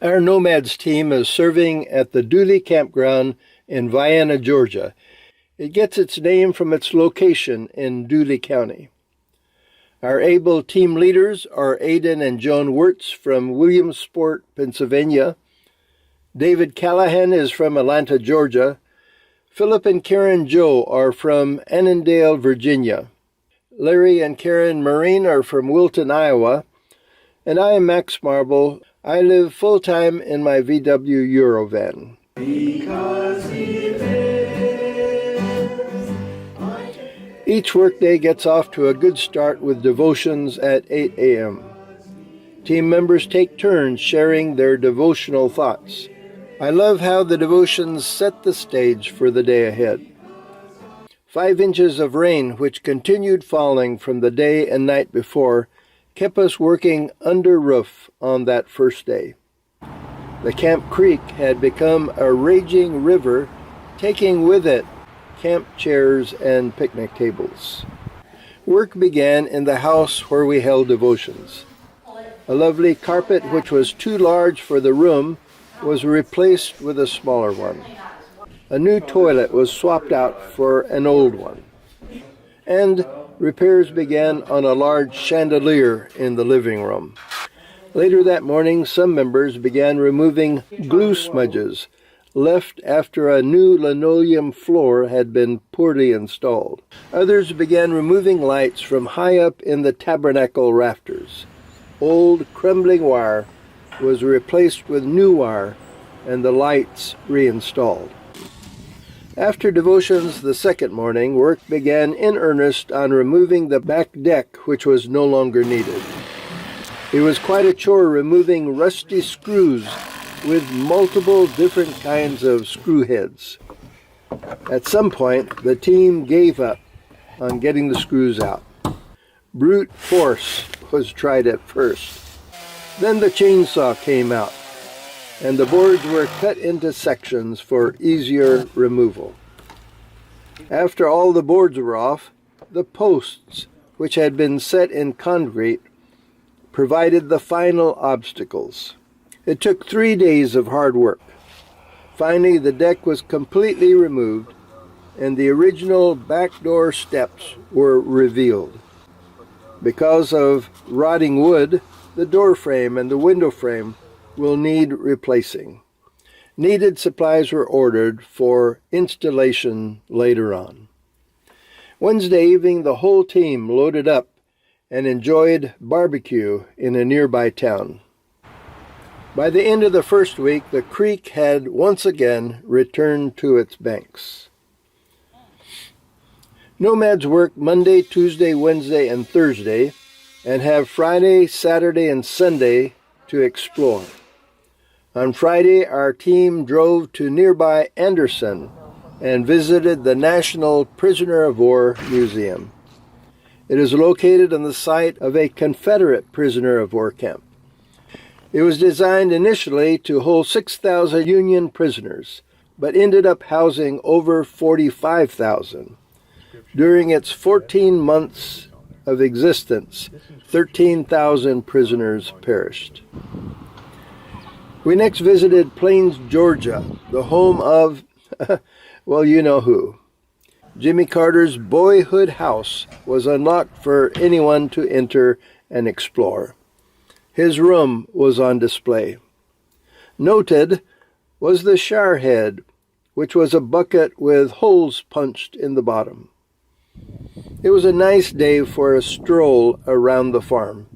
Our NOMADS team is serving at the Dooley Campground in Vienna, Georgia. It gets its name from its location in Dooley County. Our able team leaders are Aidan and Joan Wirtz from Williamsport, Pennsylvania. David Callahan is from Atlanta, Georgia. Philip and Karen Joe are from Annandale, Virginia. Larry and Karen Marine are from Wilton, Iowa. And I am Max Marble. I live full-time in my VW Eurovan. Because he lives. Each workday gets off to a good start with devotions at 8 a.m. Team members take turns sharing their devotional thoughts. I love how the devotions set the stage for the day ahead. 5 inches of rain, which continued falling from the day and night before, kept us working under roof on that first day. The Camp Creek had become a raging river, taking with it camp chairs and picnic tables. Work began in the house where we held devotions. A lovely carpet, which was too large for the room, was replaced with a smaller one. A new toilet was swapped out for an old one. And repairs began on a large chandelier in the living room. Later that morning, some members began removing glue smudges left after a new linoleum floor had been poorly installed. Others began removing lights from high up in the tabernacle rafters. Old, crumbling wire was replaced with new wire, and the lights reinstalled. After devotions the second morning, work began in earnest on removing the back deck, which was no longer needed. It was quite a chore removing rusty screws with multiple different kinds of screw heads. At some point, the team gave up on getting the screws out. Brute force was tried at first. Then the chainsaw came out, and the boards were cut into sections for easier removal. After all the boards were off, the posts, which had been set in concrete, provided the final obstacles. It took 3 days of hard work. Finally, the deck was completely removed, and the original back door steps were revealed. Because of rotting wood, the door frame and the window frame will need replacing. Needed supplies were ordered for installation later on. Wednesday evening, the whole team loaded up and enjoyed barbecue in a nearby town. By the end of the first week, the creek had once again returned to its banks. Nomads work Monday, Tuesday, Wednesday, and Thursday, and have Friday, Saturday, and Sunday to explore. On Friday, our team drove to nearby Anderson and visited the National Prisoner of War Museum. It is located on the site of a Confederate prisoner of war camp. It was designed initially to hold 6,000 Union prisoners, but ended up housing over 45,000. During its 14 months of existence, 13,000 prisoners perished. We next visited Plains, Georgia, the home of, well, you know who. Jimmy Carter's boyhood house was unlocked for anyone to enter and explore. His room was on display. Noted was the shower head, which was a bucket with holes punched in the bottom. It was a nice day for a stroll around the farm.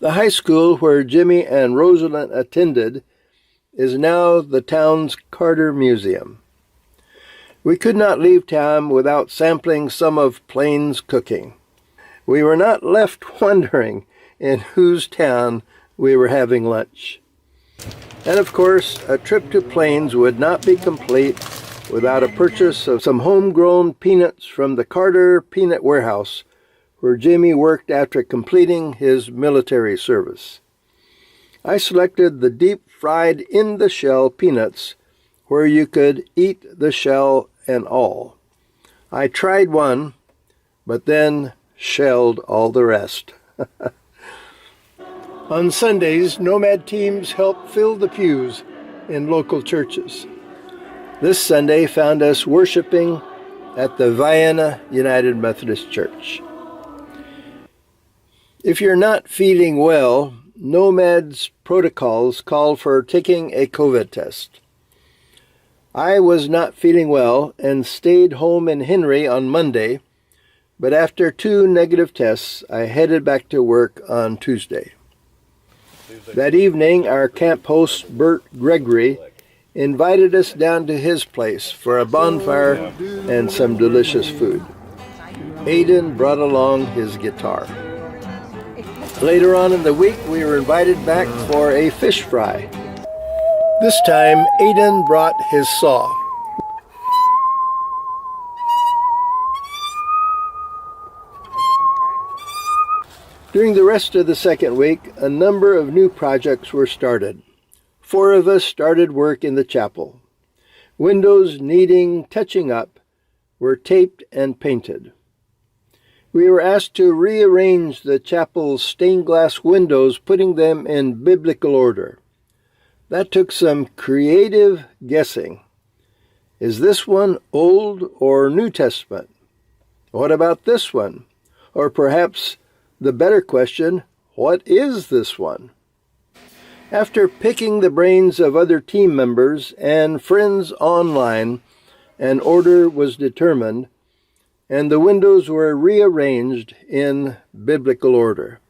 The high school where Jimmy and Rosalind attended is now the town's Carter Museum. We could not leave town without sampling some of Plains' cooking. We were not left wondering in whose town we were having lunch. And of course, a trip to Plains would not be complete without a purchase of some homegrown peanuts from the Carter Peanut Warehouse, where Jimmy worked after completing his military service. I selected the deep-fried in-the-shell peanuts, where you could eat the shell and all. I tried one, but then shelled all the rest. On Sundays, Nomad teams help fill the pews in local churches. This Sunday found us worshiping at the Vienna United Methodist Church. If you're not feeling well, Nomads protocols call for taking a COVID test. I was not feeling well and stayed home in Henry on Monday, but after 2 negative tests, I headed back to work on Tuesday. That evening, our camp host, Bert Gregory, invited us down to his place for a bonfire and some delicious food. Aidan brought along his guitar. Later on in the week, we were invited back for a fish fry. This time, Aidan brought his saw. During the rest of the second week, a number of new projects were started. 4 of us started work in the chapel. Windows needing touching up were taped and painted. We were asked to rearrange the chapel's stained glass windows, putting them in biblical order. That took some creative guessing. Is this one Old or New Testament? What about this one? Or perhaps the better question, what is this one? After picking the brains of other team members and friends online, an order was determined, and the windows were rearranged in biblical order.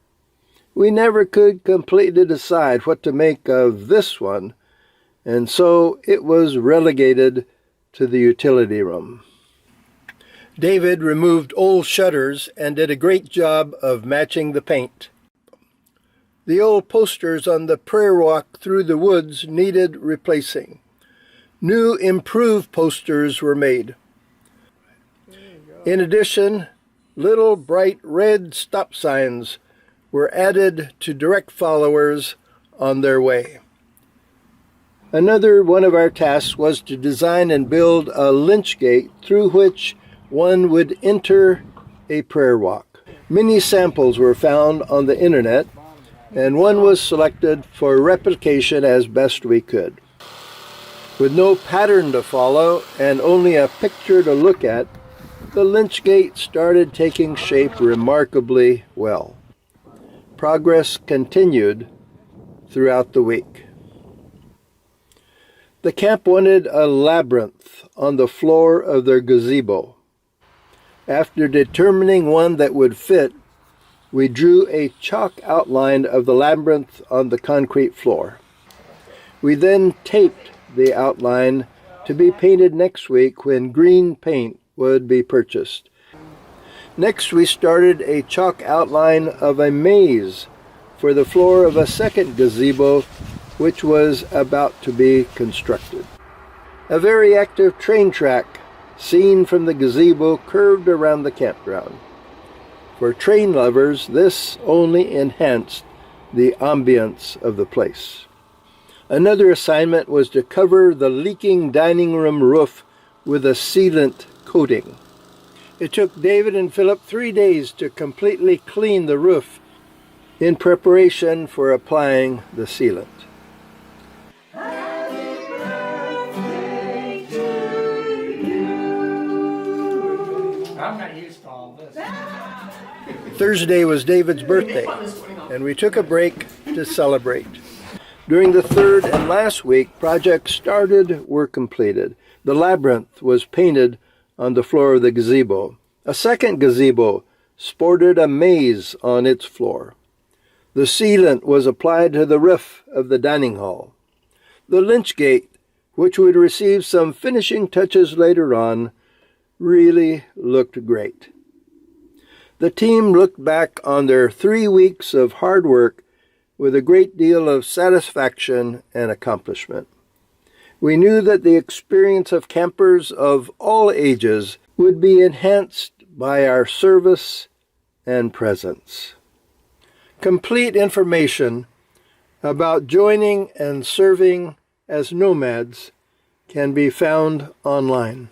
We never could completely decide what to make of this one, and so it was relegated to the utility room. David removed old shutters and did a great job of matching the paint. The old posters on the prayer walk through the woods needed replacing. New improved posters were made. In addition, little bright red stop signs were added to direct followers on their way. Another one of our tasks was to design and build a lynch gate through which one would enter a prayer walk. Many samples were found on the internet, and one was selected for replication as best we could. With no pattern to follow and only a picture to look at, the lynch gate started taking shape remarkably well. Progress continued throughout the week. The camp wanted a labyrinth on the floor of their gazebo. After determining one that would fit, we drew a chalk outline of the labyrinth on the concrete floor. We then taped the outline to be painted next week when green paint would be purchased. Next, we started a chalk outline of a maze for the floor of a second gazebo, which was about to be constructed. A very active train track, seen from the gazebo, curved around the campground. For train lovers, this only enhanced the ambience of the place. Another assignment was to cover the leaking dining room roof with a sealant coating. It took David and Philip 3 days to completely clean the roof in preparation for applying the sealant. I'm not used to all this. Thursday was David's birthday, and we took a break to celebrate. During the third and last week, projects started were completed. The labyrinth was painted on the floor of the gazebo. A second gazebo sported a maze on its floor. The sealant was applied to the roof of the dining hall. The lynch gate, which would receive some finishing touches later on, really looked great. The team looked back on their 3 weeks of hard work with a great deal of satisfaction and accomplishment. We knew that the experience of campers of all ages would be enhanced by our service and presence. Complete information about joining and serving as nomads can be found online.